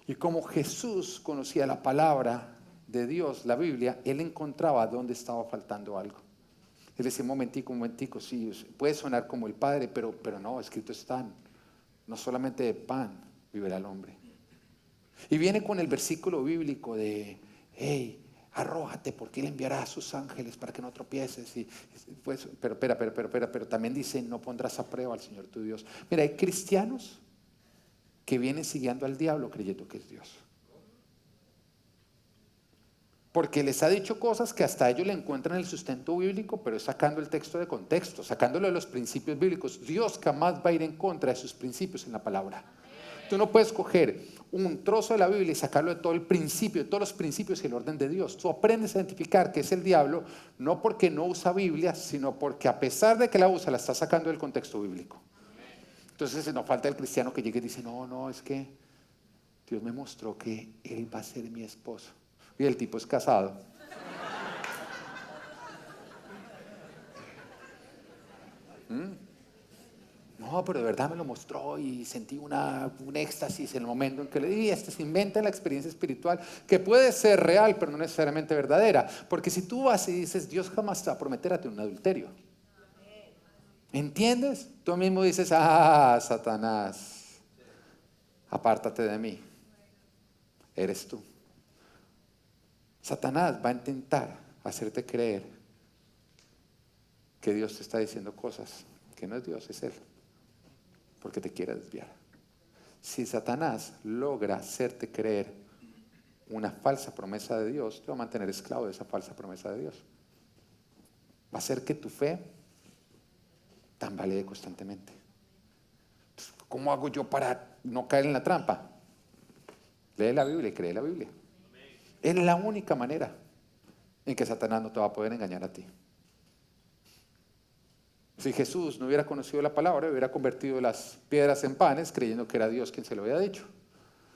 [SPEAKER 2] Y como Jesús conocía la palabra, de Dios, la Biblia, él encontraba dónde estaba faltando algo. Él decía, un momentico, sí, puede sonar como el Padre, pero no, escrito está, no solamente de pan vivirá el hombre. Y viene con el versículo bíblico de, hey, arrójate porque Él enviará a sus ángeles para que no tropieces. Y, pues, pero también dice, no pondrás a prueba al Señor tu Dios. Mira, hay cristianos que vienen siguiendo al diablo creyendo que es Dios. Porque les ha dicho cosas que hasta ellos le encuentran el sustento bíblico, pero es sacando el texto de contexto, sacándolo de los principios bíblicos. Dios jamás va a ir en contra de sus principios en la palabra. Tú no puedes coger un trozo de la Biblia y sacarlo de todo el principio, de todos los principios y el orden de Dios. Tú aprendes a identificar que es el diablo, no porque no usa Biblia, sino porque a pesar de que la usa, la está sacando del contexto bíblico. Entonces no falta el cristiano que llegue y dice, no, es que Dios me mostró que Él va a ser mi esposo. Y el tipo es casado. No, pero de verdad me lo mostró y sentí un éxtasis en el momento en que le di. Se inventa la experiencia espiritual que puede ser real, pero no necesariamente verdadera. Porque si tú vas y dices, Dios jamás te va a prometer a ti un adulterio. ¿Entiendes? Tú mismo dices, Satanás, apártate de mí. Eres tú. Satanás va a intentar hacerte creer que Dios te está diciendo cosas que no es Dios, es Él, porque te quiere desviar. Si Satanás logra hacerte creer una falsa promesa de Dios, te va a mantener esclavo de esa falsa promesa de Dios. Va a hacer que tu fe tambalee constantemente. Entonces, ¿cómo hago yo para no caer en la trampa? Lee la Biblia y cree la Biblia. Es la única manera en que Satanás no te va a poder engañar a ti. Si Jesús no hubiera conocido la palabra, hubiera convertido las piedras en panes creyendo que era Dios quien se lo había dicho.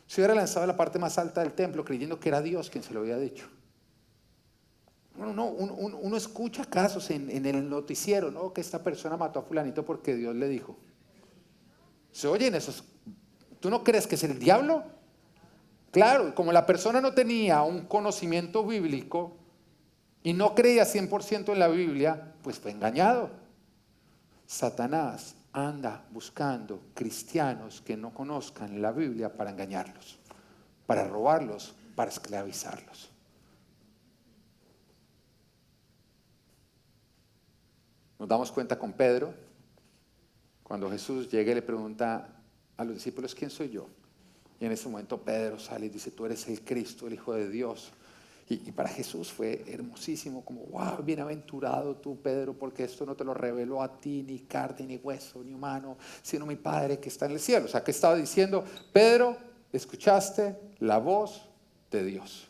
[SPEAKER 2] Se hubiera lanzado a la parte más alta del templo creyendo que era Dios quien se lo había dicho. Uno escucha casos en el noticiero, ¿no? Que esta persona mató a fulanito porque Dios le dijo. Se oyen esos. ¿Tú no crees que es el diablo? Claro, como la persona no tenía un conocimiento bíblico y no creía 100% en la Biblia, pues fue engañado. Satanás anda buscando cristianos que no conozcan la Biblia para engañarlos, para robarlos, para esclavizarlos. Nos damos cuenta con Pedro, cuando Jesús llega y le pregunta a los discípulos, ¿quién soy yo? Y en ese momento Pedro sale y dice, tú eres el Cristo, el Hijo de Dios. Y para Jesús fue hermosísimo, como, wow, bienaventurado tú, Pedro, porque esto no te lo reveló a ti, ni carne, ni hueso, ni humano, sino mi Padre que está en el cielo. O sea, que estaba diciendo, Pedro, escuchaste la voz de Dios.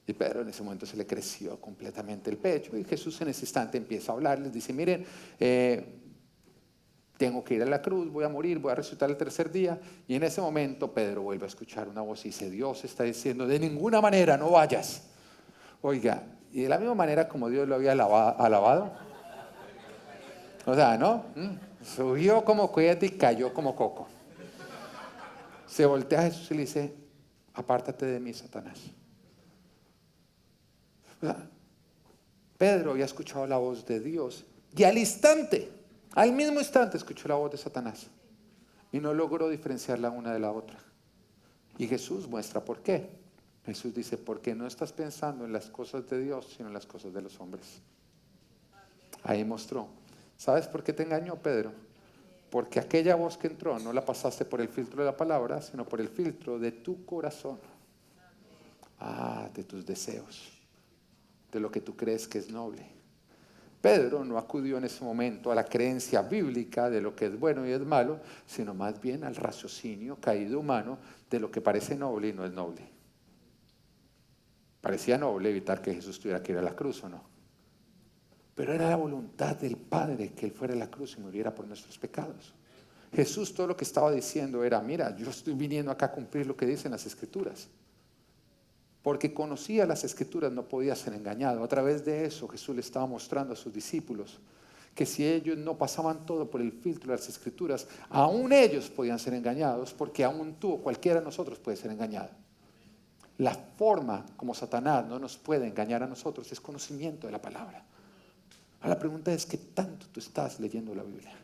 [SPEAKER 2] Y Pedro en ese momento se le creció completamente el pecho. Y Jesús en ese instante empieza a hablar, les dice, miren, tengo que ir a la cruz, voy a morir, voy a resucitar el tercer día. Y en ese momento Pedro vuelve a escuchar una voz y dice, Dios está diciendo, de ninguna manera, no vayas. Oiga, y de la misma manera como Dios lo había alabado. O sea, ¿no? Subió como cohete y cayó como coco. Se voltea a Jesús y le dice, apártate de mí, Satanás. O sea, Pedro había escuchado la voz de Dios y al mismo instante escuchó la voz de Satanás y no logró diferenciar la una de la otra. Y Jesús muestra por qué. Jesús dice, porque no estás pensando en las cosas de Dios, sino en las cosas de los hombres. Ahí mostró. ¿Sabes por qué te engañó, Pedro? Porque aquella voz que entró no la pasaste por el filtro de la palabra, sino por el filtro de tu corazón. De tus deseos, de lo que tú crees que es noble. Pedro no acudió en ese momento a la creencia bíblica de lo que es bueno y es malo, sino más bien al raciocinio caído humano de lo que parece noble y no es noble. Parecía noble evitar que Jesús tuviera que ir a la cruz, ¿o no? Pero era la voluntad del Padre que Él fuera a la cruz y muriera por nuestros pecados. Jesús todo lo que estaba diciendo era, mira, yo estoy viniendo acá a cumplir lo que dicen las Escrituras. Porque conocía las Escrituras, no podía ser engañado. A través de eso Jesús le estaba mostrando a sus discípulos que si ellos no pasaban todo por el filtro de las Escrituras, aún ellos podían ser engañados, porque aún tú o cualquiera de nosotros puede ser engañado. La forma como Satanás no nos puede engañar a nosotros es conocimiento de la palabra. Ahora la pregunta es, ¿qué tanto tú estás leyendo la Biblia?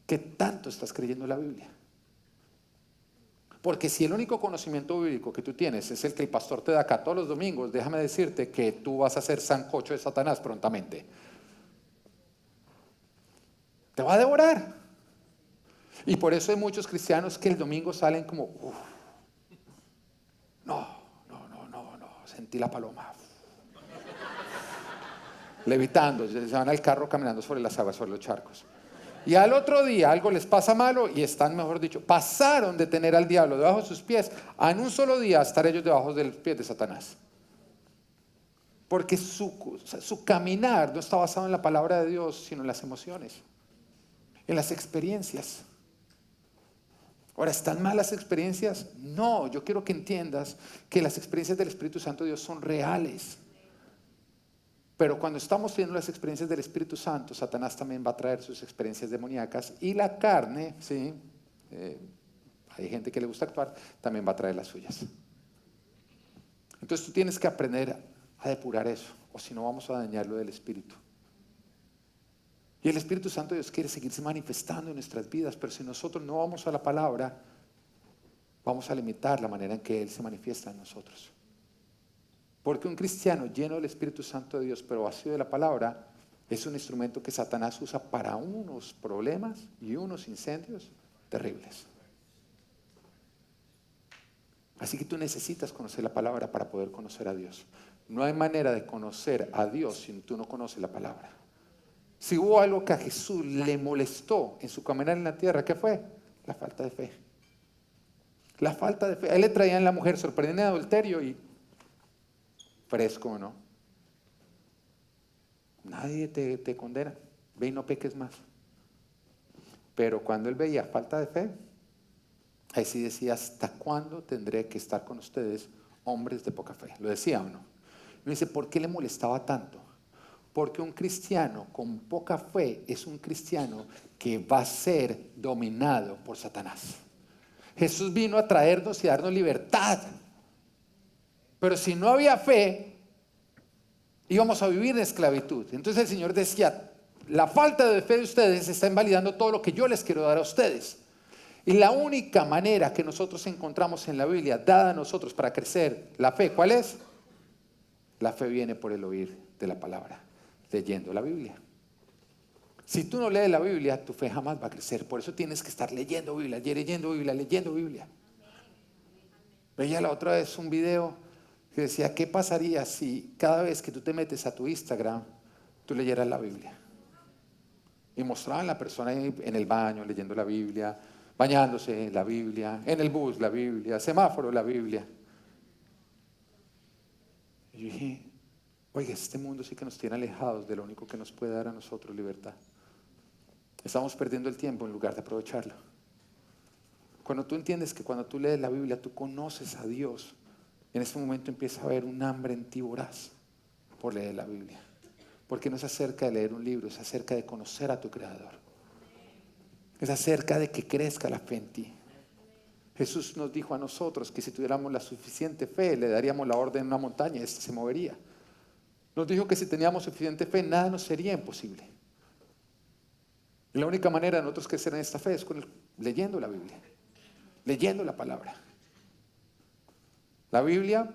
[SPEAKER 2] ¿Qué tanto estás creyendo la Biblia? Porque si el único conocimiento bíblico que tú tienes es el que el pastor te da acá todos los domingos, déjame decirte que tú vas a ser sancocho de Satanás prontamente. Te va a devorar. Y por eso hay muchos cristianos que el domingo salen como, no, sentí la paloma. Levitando, se van al carro caminando sobre las aguas, sobre los charcos. Y al otro día algo les pasa malo y están, mejor dicho, pasaron de tener al diablo debajo de sus pies a en un solo día estar ellos debajo de los pies de Satanás. Porque su caminar no está basado en la palabra de Dios, sino en las emociones, en las experiencias. Ahora, ¿están mal las experiencias? No, yo quiero que entiendas que las experiencias del Espíritu Santo de Dios son reales. Pero cuando estamos teniendo las experiencias del Espíritu Santo, Satanás también va a traer sus experiencias demoníacas y la carne, ¿sí? Hay gente que le gusta actuar, también va a traer las suyas. Entonces tú tienes que aprender a depurar eso, o si no vamos a dañar lo del Espíritu. Y el Espíritu Santo de Dios quiere seguirse manifestando en nuestras vidas, pero si nosotros no vamos a la palabra, vamos a limitar la manera en que Él se manifiesta en nosotros. Porque un cristiano lleno del Espíritu Santo de Dios, pero vacío de la palabra, es un instrumento que Satanás usa para unos problemas y unos incendios terribles. Así que tú necesitas conocer la palabra para poder conocer a Dios. No hay manera de conocer a Dios si tú no conoces la palabra. Si hubo algo que a Jesús le molestó en su caminar en la tierra, ¿qué fue? La falta de fe. La falta de fe. A él le traían la mujer sorprendida de adulterio y fresco, ¿no? Nadie te condena. Ve y no peques más. Pero cuando él veía falta de fe, ahí sí decía, ¿hasta cuándo tendré que estar con ustedes, hombres de poca fe? ¿Lo decía o no? Me dice, ¿por qué le molestaba tanto? Porque un cristiano con poca fe es un cristiano que va a ser dominado por Satanás. Jesús vino a traernos y a darnos libertad. Pero si no había fe, íbamos a vivir en esclavitud. Entonces el Señor decía, la falta de fe de ustedes está invalidando todo lo que yo les quiero dar a ustedes. Y la única manera que nosotros encontramos en la Biblia, dada a nosotros para crecer la fe, ¿cuál es? La fe viene por el oír de la palabra, leyendo la Biblia. Si tú no lees la Biblia, tu fe jamás va a crecer. Por eso tienes que estar leyendo Biblia, leyendo Biblia, leyendo Biblia. Veía la otra vez un video que decía, ¿qué pasaría si cada vez que tú te metes a tu Instagram, tú leyeras la Biblia? Y mostraban a la persona en el baño leyendo la Biblia, bañándose la Biblia, en el bus la Biblia, semáforo la Biblia. Y yo dije, oiga, este mundo sí que nos tiene alejados de lo único que nos puede dar a nosotros libertad. Estamos perdiendo el tiempo en lugar de aprovecharlo. Cuando tú entiendes que cuando tú lees la Biblia, tú conoces a Dios, en ese momento empieza a haber un hambre en ti voraz por leer la Biblia. Porque no es acerca de leer un libro, es acerca de conocer a tu Creador. Es acerca de que crezca la fe en ti. Jesús nos dijo a nosotros que si tuviéramos la suficiente fe, le daríamos la orden a una montaña y ésta se movería. Nos dijo que si teníamos suficiente fe, nada nos sería imposible. Y la única manera de nosotros crecer en esta fe es leyendo la Biblia, leyendo la palabra. La Biblia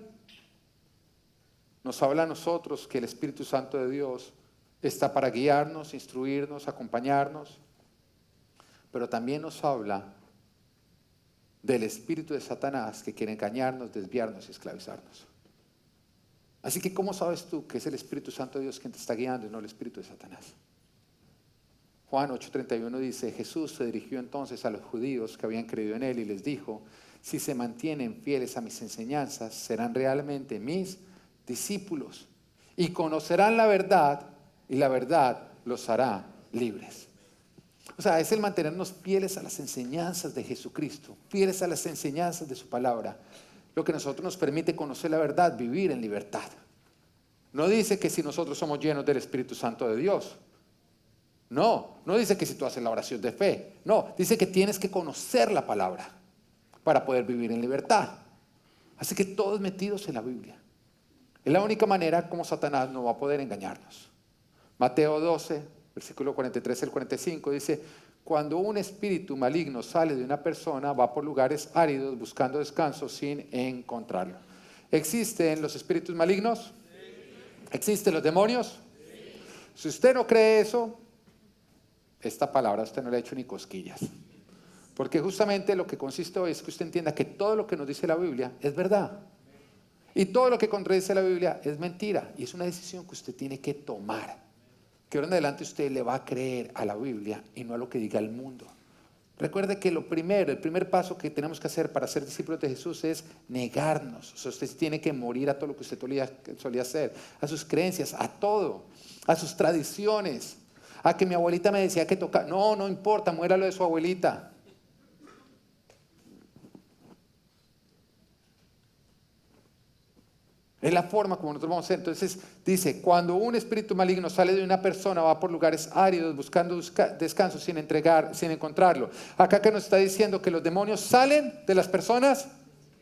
[SPEAKER 2] nos habla a nosotros que el Espíritu Santo de Dios está para guiarnos, instruirnos, acompañarnos, pero también nos habla del espíritu de Satanás que quiere engañarnos, desviarnos y esclavizarnos. Así que, ¿cómo sabes tú que es el Espíritu Santo de Dios quien te está guiando y no el espíritu de Satanás? Juan 8:31 dice, Jesús se dirigió entonces a los judíos que habían creído en él y les dijo, si se mantienen fieles a mis enseñanzas, serán realmente mis discípulos y conocerán la verdad y la verdad los hará libres. O sea, es el mantenernos fieles a las enseñanzas de Jesucristo, fieles a las enseñanzas de su palabra, lo que a nosotros nos permite conocer la verdad, vivir en libertad. No dice que si nosotros somos llenos del Espíritu Santo de Dios. No dice que si tú haces la oración de fe. No, dice que tienes que conocer la palabra para poder vivir en libertad. Así que todos metidos en la Biblia. Es la única manera como Satanás no va a poder engañarnos. Mateo 12, versículo 43 al 45 dice: cuando un espíritu maligno sale de una persona, va por lugares áridos buscando descanso sin encontrarlo. ¿Existen los espíritus malignos? ¿Existen los demonios? Si usted no cree eso, esta palabra usted no le ha hecho ni cosquillas. Porque justamente lo que consiste hoy es que usted entienda que todo lo que nos dice la Biblia es verdad. Y todo lo que contradice la Biblia es mentira. Y es una decisión que usted tiene que tomar. Que ahora en adelante usted le va a creer a la Biblia y no a lo que diga el mundo. Recuerde que el primer paso que tenemos que hacer para ser discípulos de Jesús es negarnos. O sea, usted tiene que morir a todo lo que usted solía hacer, a sus creencias, a todo, a sus tradiciones, a que mi abuelita me decía que tocar. No, no importa, muera lo de su abuelita. Es la forma como nosotros vamos a hacer. Entonces dice, cuando un espíritu maligno sale de una persona, va por lugares áridos buscando descanso sin encontrarlo. Acá que nos está diciendo que los demonios salen de las personas.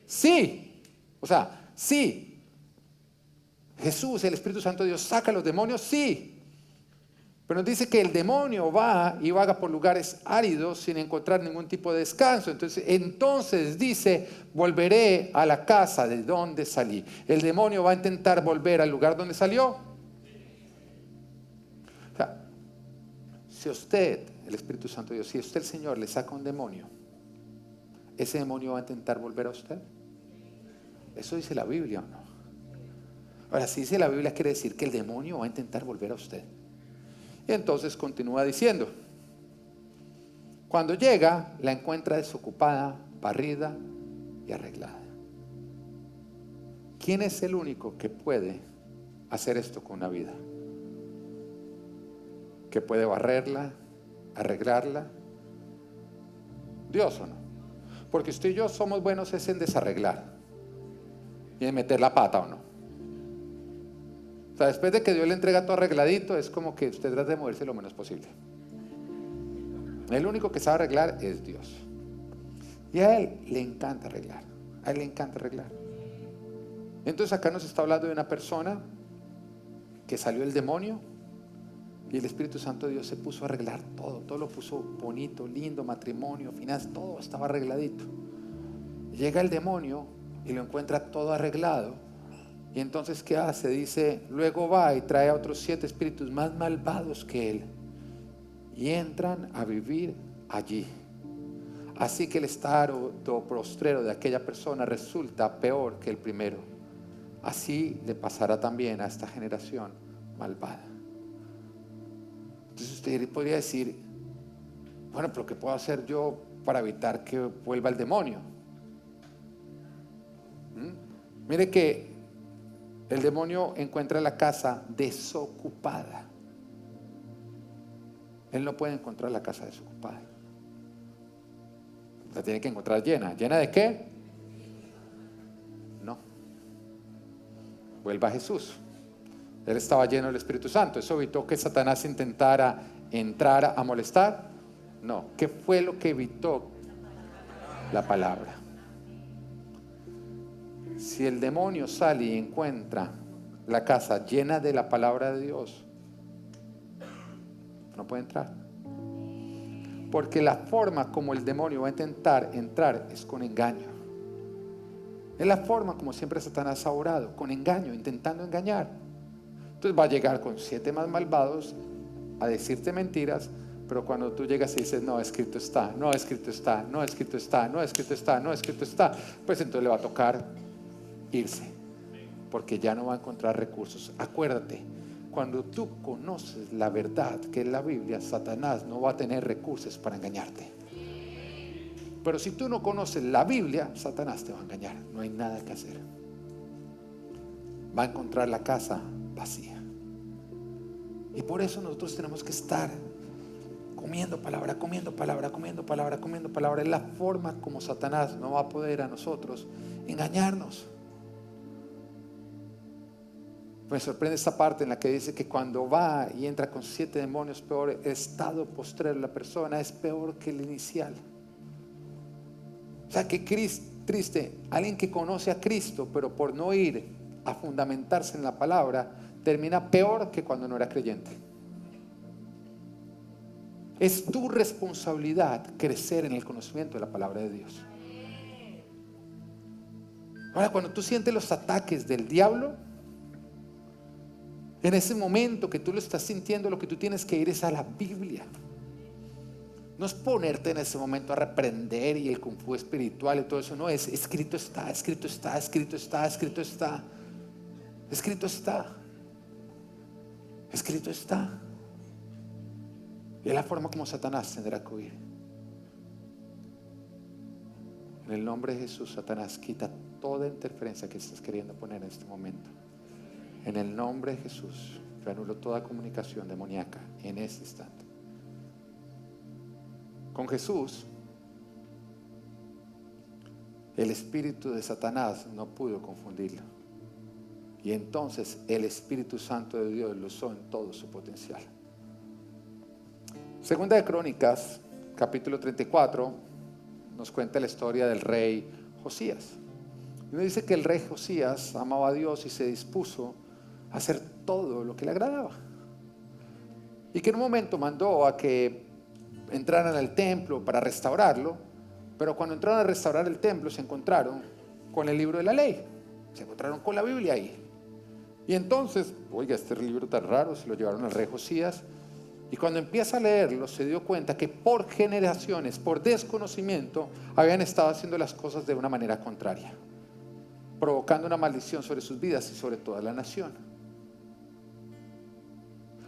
[SPEAKER 2] Sí. O sea, sí. Jesús, el Espíritu Santo de Dios, saca a los demonios. Sí. Pero nos dice que el demonio va y vaga por lugares áridos sin encontrar ningún tipo de descanso. Entonces dice, volveré a la casa de donde salí. ¿El demonio va a intentar volver al lugar donde salió? O sea, si usted, el Espíritu Santo de Dios, si usted, el Señor, le saca un demonio, ¿ese demonio va a intentar volver a usted? ¿Eso dice la Biblia o no? Ahora, si dice la Biblia, quiere decir que el demonio va a intentar volver a usted. Y entonces continúa diciendo, cuando llega, la encuentra desocupada, barrida y arreglada. ¿Quién es el único que puede hacer esto con una vida? ¿Que puede barrerla, arreglarla? ¿Dios o no? Porque usted y yo somos buenos es en desarreglar y en meter la pata o no. O sea, después de que Dios le entrega todo arregladito, es como que usted trata de moverse lo menos posible. El único que sabe arreglar es Dios. Y a Él le encanta arreglar. A Él le encanta arreglar. Entonces acá nos está hablando de una persona que salió el demonio y el Espíritu Santo de Dios se puso a arreglar todo. Todo lo puso bonito, lindo, matrimonio, finanzas, todo estaba arregladito. Llega el demonio y lo encuentra todo arreglado. Y entonces, ¿qué hace? Dice, luego va y trae a otros 7 espíritus más malvados que él. Y entran a vivir allí. Así que el estado postrero de aquella persona resulta peor que el primero. Así le pasará también a esta generación malvada. Entonces usted podría decir, bueno, pero ¿qué puedo hacer yo para evitar que vuelva el demonio? Mire que el demonio encuentra la casa desocupada. Él no puede encontrar la casa desocupada. La tiene que encontrar llena. ¿Llena de qué? No. Vuelva a Jesús. Él estaba lleno del Espíritu Santo. ¿Eso evitó que Satanás intentara entrar a molestar? No. ¿Qué fue lo que evitó? La palabra. Si el demonio sale y encuentra la casa llena de la palabra de Dios, no puede entrar. Porque la forma como el demonio va a intentar entrar es con engaño. Es la forma como siempre Satanás ha orado, con engaño, intentando engañar. Entonces va a llegar con 7 más malvados a decirte mentiras, pero cuando tú llegas y dices, no, escrito está, no, escrito está, no, escrito está, no, escrito está, no, escrito está, pues entonces le va a tocar irse, porque ya no va a encontrar recursos. Acuérdate, cuando tú conoces la verdad que es la Biblia, Satanás no va a tener recursos para engañarte. Pero si tú no conoces la Biblia, Satanás te va a engañar. No hay nada que hacer. Va a encontrar la casa vacía. Y por eso nosotros tenemos que estar comiendo palabra, comiendo palabra, comiendo palabra, comiendo palabra. Es la forma como Satanás no va a poder a nosotros engañarnos. Me sorprende esta parte en la que dice que cuando va y entra con 7 demonios, peor, el estado postrero de la persona es peor que el inicial. O sea que Cristo, triste, alguien que conoce a Cristo, pero por no ir a fundamentarse en la palabra, termina peor que cuando no era creyente. Es tu responsabilidad crecer en el conocimiento de la palabra de Dios. Ahora, cuando tú sientes los ataques del diablo, en ese momento que tú lo estás sintiendo, lo que tú tienes que ir es a la Biblia. No es ponerte en ese momento a reprender y el kung fu espiritual y todo eso. No, es escrito está, escrito está, escrito está, escrito está. Escrito está. Escrito está. Y es la forma como Satanás tendrá que huir. En el nombre de Jesús, Satanás, quita toda interferencia que estás queriendo poner en este momento. En el nombre de Jesús, yo anulo toda comunicación demoníaca en este instante. Con Jesús, el espíritu de Satanás no pudo confundirlo. Y entonces el Espíritu Santo de Dios lo usó en todo su potencial. Segunda de Crónicas, capítulo 34, nos cuenta la historia del rey Josías. Y nos dice que el rey Josías amaba a Dios y se dispuso a hacer todo lo que le agradaba. Y que en un momento mandó a que entraran al templo para restaurarlo, pero cuando entraron a restaurar el templo se encontraron con el libro de la ley, se encontraron con la Biblia ahí. Y entonces, oiga, este libro tan raro, se lo llevaron al rey Josías, y cuando empieza a leerlo se dio cuenta que por generaciones, por desconocimiento, habían estado haciendo las cosas de una manera contraria, provocando una maldición sobre sus vidas y sobre toda la nación.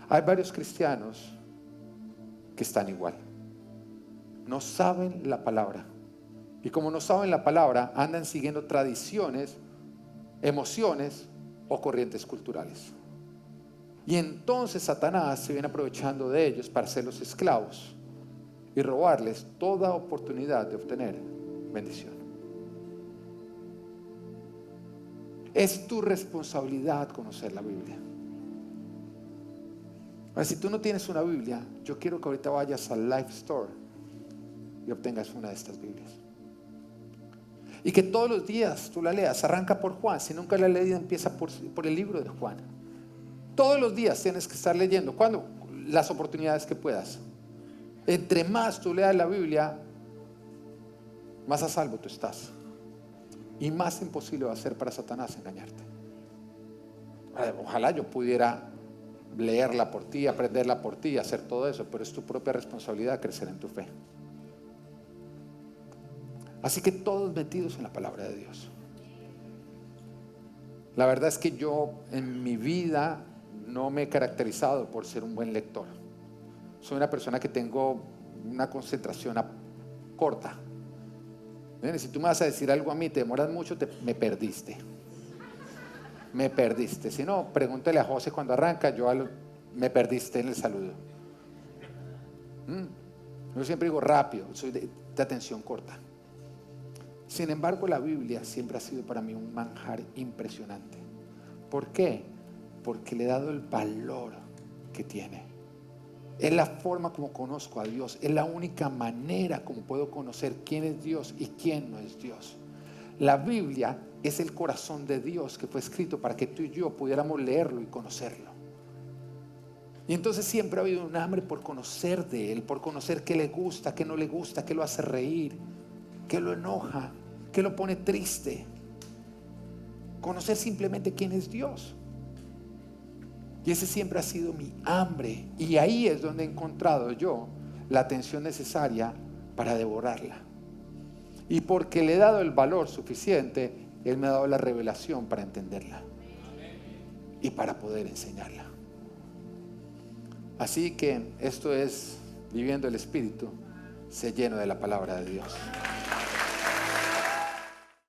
[SPEAKER 2] Hay varios cristianos que están igual. No saben la palabra. Y como no saben la palabra, andan siguiendo tradiciones, emociones o corrientes culturales. Y entonces Satanás se viene aprovechando de ellos para hacerlos esclavos y robarles toda oportunidad de obtener bendición. Es tu responsabilidad conocer la Biblia. Ahora, si tú no tienes una Biblia, yo quiero que ahorita vayas al Life Store y obtengas una de estas Biblias. Y que todos los días tú la leas. Arranca por Juan. Si nunca la has leído, empieza por el libro de Juan. Todos los días tienes que estar leyendo. ¿Cuándo? Las oportunidades que puedas. Entre más tú leas la Biblia, más a salvo tú estás. Y más imposible va a ser para Satanás engañarte. Ojalá yo pudiera leerla por ti, aprenderla por ti, hacer todo eso, pero es tu propia responsabilidad crecer en tu fe. Así que todos metidos en la palabra de Dios. La verdad es que yo en mi vida no me he caracterizado por ser un buen lector. Soy una persona que tengo una concentración corta. Si tú me vas a decir algo a mí, te demoras mucho, me perdiste. Me perdiste. Si no, pregúntale a José cuando arranca, me perdiste en el saludo. Yo siempre digo rápido, soy de atención corta. Sin embargo, la Biblia siempre ha sido para mí un manjar impresionante. ¿Por qué? Porque le he dado el valor que tiene. Es la forma como conozco a Dios. Es la única manera como puedo conocer quién es Dios y quién no es Dios. La Biblia es el corazón de Dios que fue escrito para que tú y yo pudiéramos leerlo y conocerlo. Y entonces siempre ha habido un hambre por conocer de Él, por conocer qué le gusta, qué no le gusta, qué lo hace reír, qué lo enoja, qué lo pone triste. Conocer simplemente quién es Dios. Y ese siempre ha sido mi hambre. Y ahí es donde he encontrado yo la atención necesaria para devorarla. Y porque le he dado el valor suficiente, Él me ha dado la revelación para entenderla y para poder enseñarla. Así que esto es viviendo el Espíritu, se lleno de la palabra de Dios.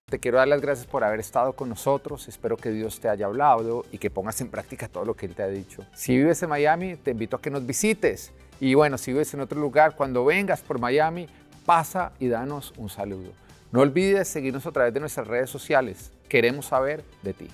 [SPEAKER 1] Te quiero dar las gracias por haber estado con nosotros. Espero que Dios te haya hablado y que pongas en práctica todo lo que Él te ha dicho. Si vives en Miami, te invito a que nos visites. Y bueno, si vives en otro lugar, cuando vengas por Miami, pasa y danos un saludo. No olvides seguirnos a través de nuestras redes sociales. Queremos saber de ti.